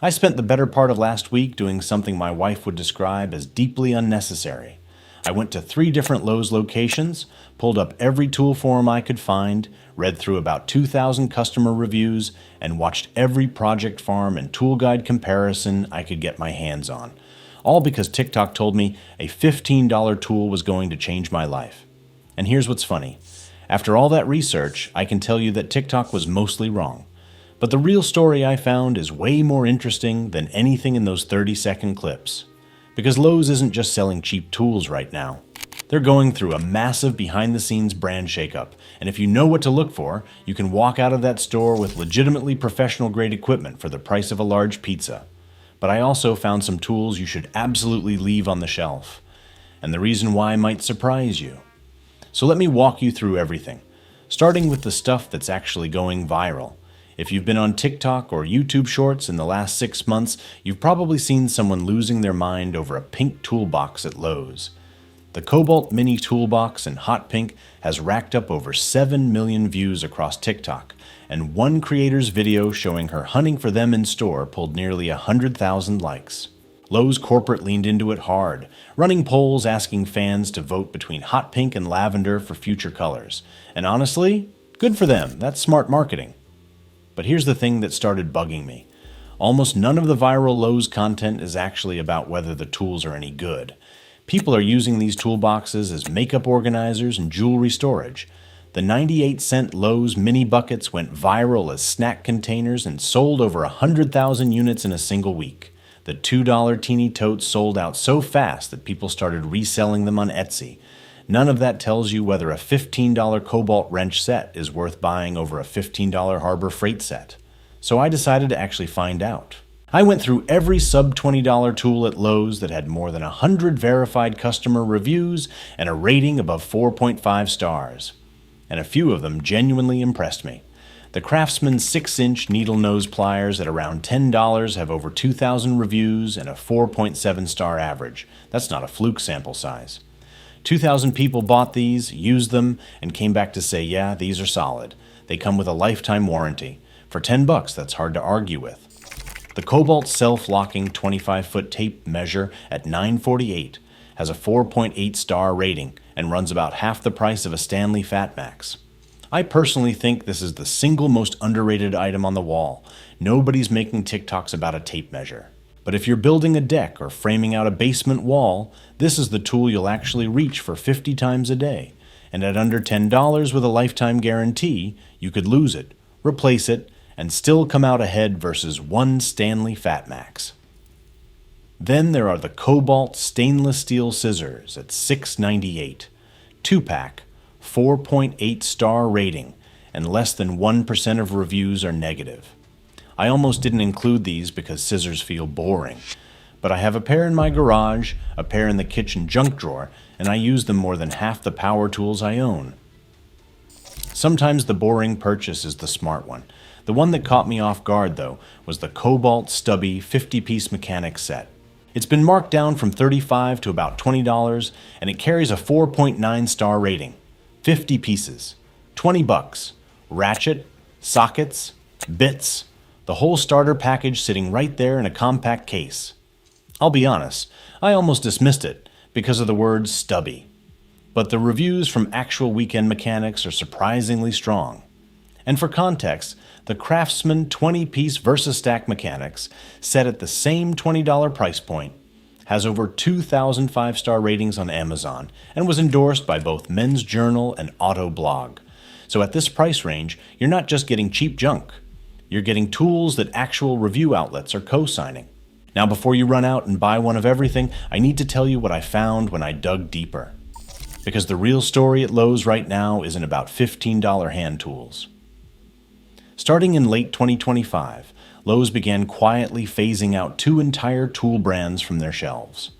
I spent the better part of last week doing something my wife would describe as deeply unnecessary. I went to 3 different Lowe's locations, pulled up every tool forum I could find, read through about 2,000 customer reviews, and watched every project farm and tool guide comparison I could get my hands on. All because TikTok told me a $15 tool was going to change my life. And here's what's funny. After all that research, I can tell you that TikTok was mostly wrong. But the real story I found is way more interesting than anything in those 30-second clips. Because Lowe's isn't just selling cheap tools right now. They're going through a massive behind-the-scenes brand shakeup, and if you know what to look for, you can walk out of that store with legitimately professional-grade equipment for the price of a large pizza. But I also found some tools you should absolutely leave on the shelf. And the reason why might surprise you. So let me walk you through everything, starting with the stuff that's actually going viral. If you've been on TikTok or YouTube Shorts in the last 6 months, you've probably seen someone losing their mind over a pink toolbox at Lowe's. The Kobalt Mini Toolbox in hot pink has racked up over 7 million views across TikTok, and one creator's video showing her hunting for them in store pulled nearly 100,000 likes. Lowe's corporate leaned into it hard, running polls asking fans to vote between hot pink and lavender for future colors. And honestly, good for them, that's smart marketing. But here's the thing that started bugging me. Almost none of the viral Lowe's content is actually about whether the tools are any good. People are using these toolboxes as makeup organizers and jewelry storage. The 98-cent Lowe's mini buckets went viral as snack containers and sold over 100,000 units in a single week. The $2 teeny totes sold out so fast that people started reselling them on Etsy. None of that tells you whether a $15 Kobalt wrench set is worth buying over a $15 Harbor Freight set. So I decided to actually find out. I went through every sub-$20 tool at Lowe's that had more than 100 verified customer reviews and a rating above 4.5 stars. And a few of them genuinely impressed me. The Craftsman 6-inch needle nose pliers at around $10 have over 2,000 reviews and a 4.7 star average. That's not a fluke sample size. 2,000 people bought these, used them, and came back to say, yeah, these are solid. They come with a lifetime warranty. For $10, that's hard to argue with. The Kobalt self-locking 25-foot tape measure at $9.48 has a 4.8 star rating and runs about half the price of a Stanley FatMax. I personally think this is the single most underrated item on the wall. Nobody's making TikToks about a tape measure. But if you're building a deck or framing out a basement wall, this is the tool you'll actually reach for 50 times a day. And at under $10 with a lifetime guarantee, you could lose it, replace it, and still come out ahead versus one Stanley FatMax. Then there are the Kobalt stainless steel scissors at $6.98. 2-pack, 4.8 star rating, and less than 1% of reviews are negative. I almost didn't include these because scissors feel boring, but I have a pair in my garage, a pair in the kitchen junk drawer, and I use them more than half the power tools I own. Sometimes the boring purchase is the smart one. The one that caught me off guard, though, was the Kobalt Stubby 50-piece mechanic set. It's been marked down from $35 to about $20, and it carries a 4.9 star rating. 50 pieces, $20, ratchet, sockets, bits, the whole starter package sitting right there in a compact case. I'll be honest, I almost dismissed it because of the word stubby. But the reviews from actual weekend mechanics are surprisingly strong. And for context, the Craftsman 20-piece VersaStack Mechanics, set at the same $20 price point, has over 2,000 5-star ratings on Amazon and was endorsed by both Men's Journal and Auto Blog. So at this price range, you're not just getting cheap junk. You're getting tools that actual review outlets are co-signing. Now before you run out and buy one of everything, I need to tell you what I found when I dug deeper. Because the real story at Lowe's right now isn't about $15 hand tools. Starting in late 2025, Lowe's began quietly phasing out 2 entire tool brands from their shelves.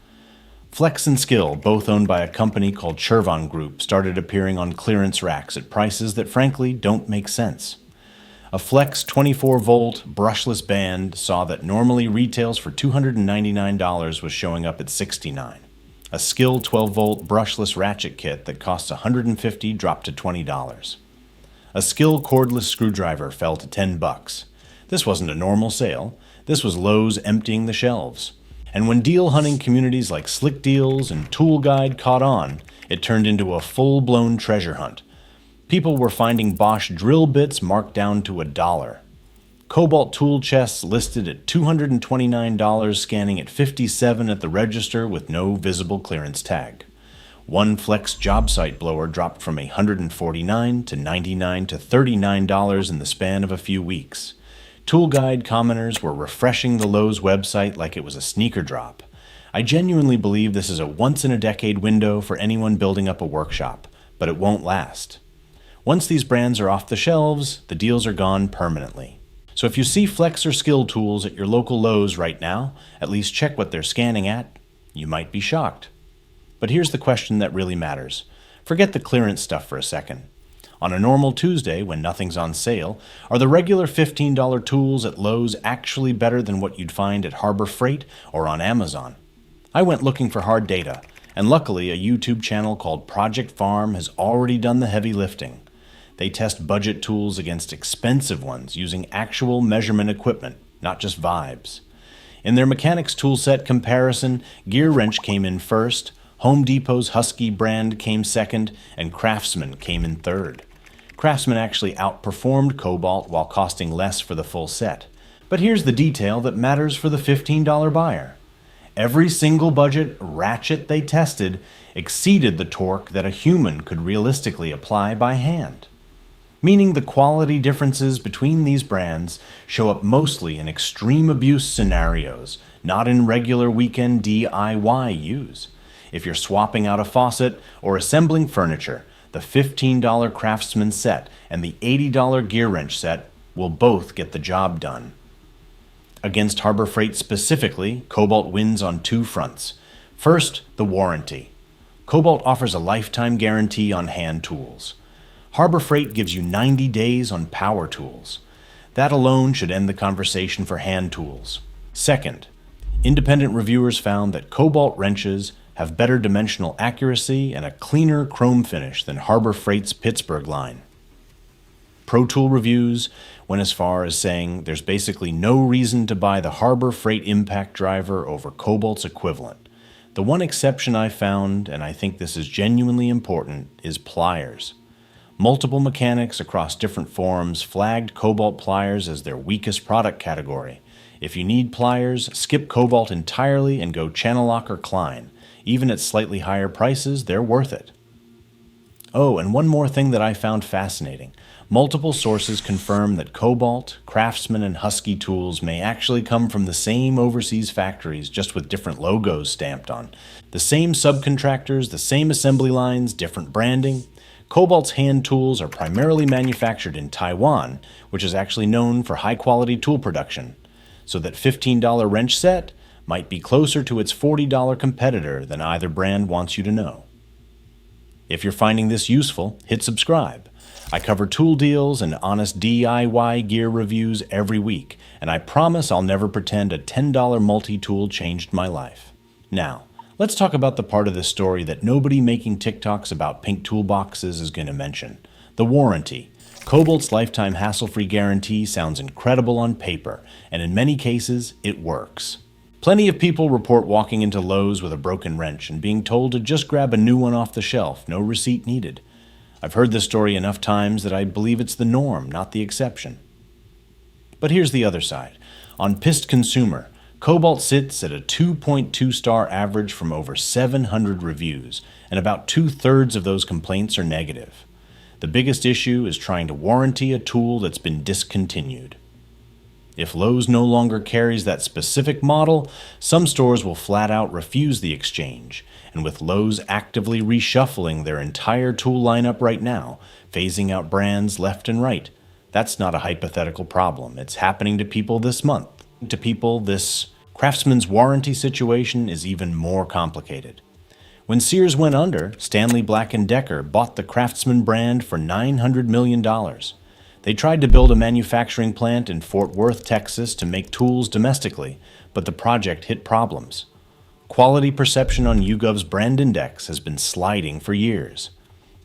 Flex and Skil, both owned by a company called Chervon Group, started appearing on clearance racks at prices that frankly don't make sense. A Flex 24-volt brushless band saw that normally retails for $299 was showing up at $69. A Skil 12-volt brushless ratchet kit that costs $150 dropped to $20. A Skil cordless screwdriver fell to $10. This wasn't a normal sale. This was Lowe's emptying the shelves. And when deal hunting communities like Slick Deals and Tool Guide caught on, it turned into a full-blown treasure hunt. People were finding Bosch drill bits marked down to $1. Kobalt tool chests listed at $229, scanning at $57 at the register with no visible clearance tag. One Flex job site blower dropped from $149 to $99 to $39 in the span of a few weeks. Tool Guide commenters were refreshing the Lowe's website like it was a sneaker drop. I genuinely believe this is a once-in-a-decade window for anyone building up a workshop, but it won't last. Once these brands are off the shelves, the deals are gone permanently. So if you see Flex or Skil tools at your local Lowe's right now, at least check what they're scanning at. You might be shocked. But here's the question that really matters. Forget the clearance stuff for a second. On a normal Tuesday, when nothing's on sale, are the regular $15 tools at Lowe's actually better than what you'd find at Harbor Freight or on Amazon? I went looking for hard data, and luckily a YouTube channel called Project Farm has already done the heavy lifting. They test budget tools against expensive ones using actual measurement equipment, not just vibes. In their mechanics toolset comparison, Gear Wrench came in first, Home Depot's Husky brand came second, and Craftsman came in third. Craftsman actually outperformed Kobalt while costing less for the full set. But here's the detail that matters for the $15 buyer. Every single budget ratchet they tested exceeded the torque that a human could realistically apply by hand. Meaning the quality differences between these brands show up mostly in extreme abuse scenarios, not in regular weekend DIY use. If you're swapping out a faucet or assembling furniture, the $15 Craftsman set and the $80 Gear Wrench set will both get the job done. Against Harbor Freight specifically, Kobalt wins on two fronts. First, the warranty. Kobalt offers a lifetime guarantee on hand tools. Harbor Freight gives you 90 days on power tools. That alone should end the conversation for hand tools. Second, independent reviewers found that Kobalt wrenches have better dimensional accuracy and a cleaner chrome finish than Harbor Freight's Pittsburgh line. Pro Tool reviews went as far as saying there's basically no reason to buy the Harbor Freight impact driver over Kobalt's equivalent. The one exception I found, and I think this is genuinely important, is pliers. Multiple mechanics across different forums flagged Kobalt pliers as their weakest product category. If you need pliers, skip Kobalt entirely and go Channellock or Klein. Even at slightly higher prices, they're worth it. Oh, and one more thing that I found fascinating. Multiple sources confirm that Kobalt, Craftsman, and Husky tools may actually come from the same overseas factories, just with different logos stamped on. The same subcontractors, the same assembly lines, different branding. Kobalt's hand tools are primarily manufactured in Taiwan, which is actually known for high-quality tool production. So that $15 wrench set might be closer to its $40 competitor than either brand wants you to know. If you're finding this useful, hit subscribe. I cover tool deals and honest DIY gear reviews every week, and I promise I'll never pretend a $10 multi-tool changed my life. Now, let's talk about the part of this story that nobody making TikToks about pink toolboxes is going to mention. The warranty. Kobalt's lifetime hassle-free guarantee sounds incredible on paper, and in many cases, it works. Plenty of people report walking into Lowe's with a broken wrench and being told to just grab a new one off the shelf, no receipt needed. I've heard this story enough times that I believe it's the norm, not the exception. But here's the other side. On Pissed Consumer, Kobalt sits at a 2.2-star average from over 700 reviews, and about 2/3 of those complaints are negative. The biggest issue is trying to warranty a tool that's been discontinued. If Lowe's no longer carries that specific model, some stores will flat out refuse the exchange, and with Lowe's actively reshuffling their entire tool lineup right now, phasing out brands left and right, that's not a hypothetical problem. It's happening to people this month. Craftsman's warranty situation is even more complicated. When Sears went under, Stanley Black & Decker bought the Craftsman brand for $900 million. They tried to build a manufacturing plant in Fort Worth, Texas to make tools domestically, but the project hit problems. Quality perception on YouGov's brand index has been sliding for years.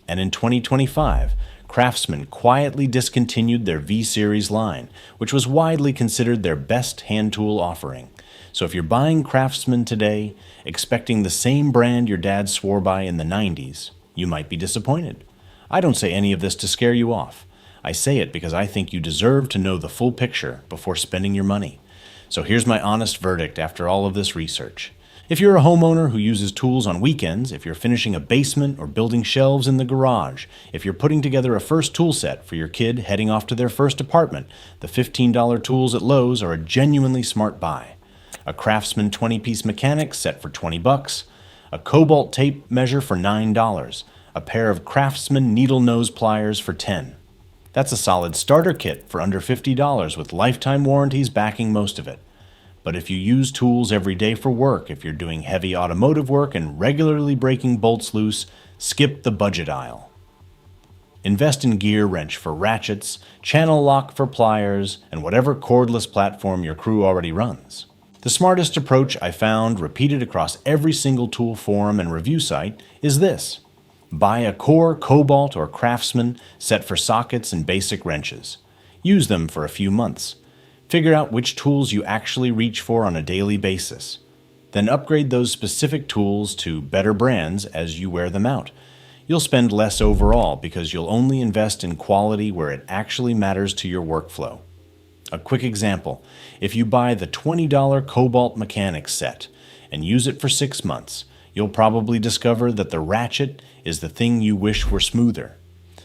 And in 2025, Craftsman quietly discontinued their V-Series line, which was widely considered their best hand tool offering. So if you're buying Craftsman today, expecting the same brand your dad swore by in the 90s, you might be disappointed. I don't say any of this to scare you off. I say it because I think you deserve to know the full picture before spending your money. So here's my honest verdict after all of this research. If you're a homeowner who uses tools on weekends, if you're finishing a basement or building shelves in the garage, if you're putting together a first tool set for your kid heading off to their first apartment, the $15 tools at Lowe's are a genuinely smart buy. A Craftsman 20-piece mechanics set for $20, a Kobalt tape measure for $9, a pair of Craftsman needle nose pliers for $10. That's a solid starter kit for under $50 with lifetime warranties backing most of it. But if you use tools every day for work, if you're doing heavy automotive work and regularly breaking bolts loose, skip the budget aisle. Invest in gear wrench for ratchets, channel lock for pliers, and whatever cordless platform your crew already runs. The smartest approach I found, repeated across every single tool forum and review site, is this. Buy a core Kobalt or Craftsman set for sockets and basic wrenches. Use them for a few months. Figure out which tools you actually reach for on a daily basis. Then upgrade those specific tools to better brands as you wear them out. You'll spend less overall because you'll only invest in quality where it actually matters to your workflow. A quick example, if you buy the $20 Kobalt mechanics set and use it for 6 months, you'll probably discover that the ratchet is the thing you wish were smoother.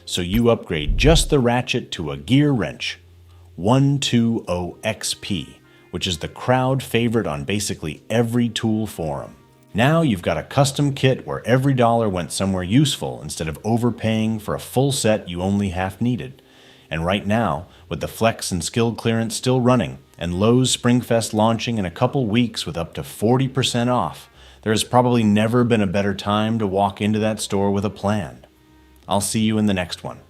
So you upgrade just the ratchet to a gear wrench, 120XP, which is the crowd favorite on basically every tool forum. Now you've got a custom kit where every dollar went somewhere useful instead of overpaying for a full set you only half needed. And right now, with the Flex and Skil clearance still running and Lowe's Springfest launching in a couple weeks with up to 40% off, there has probably never been a better time to walk into that store with a plan. I'll see you in the next one.